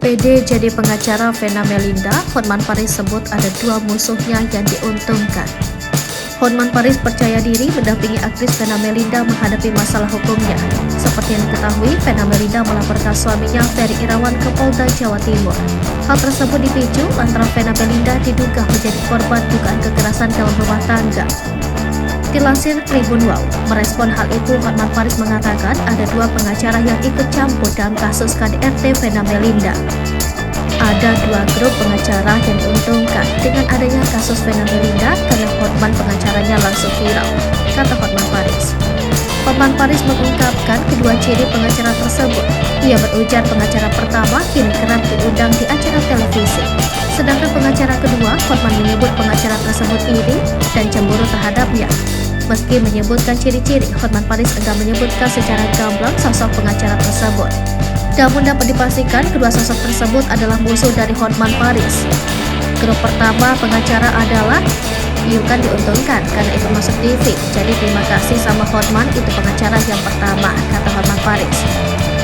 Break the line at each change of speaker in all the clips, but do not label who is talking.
Pede jadi pengacara Vena Melinda, Hotman Paris sebut ada dua musuhnya yang diuntungkan. Hotman Paris percaya diri mendampingi aktris Vena Melinda menghadapi masalah hukumnya. Seperti yang diketahui, Vena Melinda melaporkan suaminya Ferry Irawan ke Polda Jawa Timur. Hal tersebut dipicu lantaran Vena Melinda diduga menjadi korban dugaan kekerasan dalam rumah tangga. Dilansir Tribun Wow, merespon hal itu, Hotman Paris mengatakan ada dua pengacara yang ikut campur dalam kasus KDRT Vena Melinda. Ada dua grup pengacara yang diuntungkan dengan adanya kasus Vena Melinda karena Hotman pengacaranya langsung viral, kata Hotman Paris. Hotman Paris mengungkapkan kedua ciri pengacara tersebut. Ia berujar pengacara pertama kini kerap diundang di acara televisi. Sedangkan pengacara kedua, Hotman menyebut pengacara tersebut iri dan cemburu terhadapnya. Meski menyebutkan ciri-ciri, Hotman Paris enggan menyebutkan secara gamblang sosok pengacara tersebut. Namun dapat dipastikan kedua sosok tersebut adalah musuh dari Hotman Paris. Grup pertama pengacara adalah bukan diuntungkan karena ikut masuk TV. Jadi terima kasih sama Hotman, itu pengacara yang pertama, kata Hotman Paris.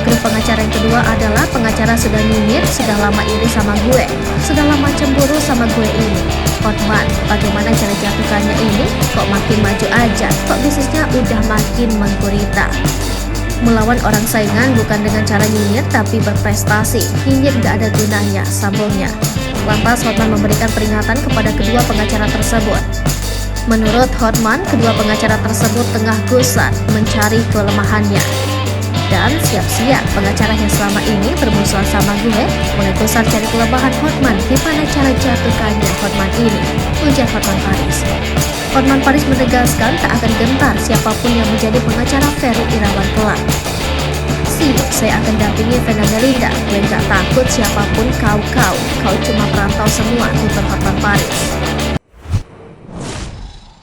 Grup pengacara yang kedua adalah pengacara sudah nyinyir, sudah lama iri sama gue, sudah lama cemburu sama gue ini. Hotman, bagaimana cara jatuhkannya ini? Kok makin maju aja? Kok bisnisnya udah makin menggurita? Melawan orang saingan bukan dengan cara nyinyir tapi berprestasi. Nyinyir gak ada gunanya, sambungnya. Lantas Hotman memberikan peringatan kepada kedua pengacara tersebut. Menurut Hotman, kedua pengacara tersebut tengah gusar mencari kelemahannya. Dan siap-siap pengacara yang selama ini bermusuhan sama gue mulai gusar cari kelemahan Hotman. Gimana cara jatuhkannya Hotman ini? Ujar Hotman Paris. Hotman Paris menegaskan tak akan gentar siapapun yang menjadi pengacara Ferry Irawan kelak. Saya akan dampingi Vena Melinda. Gue gak takut siapapun kau cuma perantau semua, tutur Hotman Paris.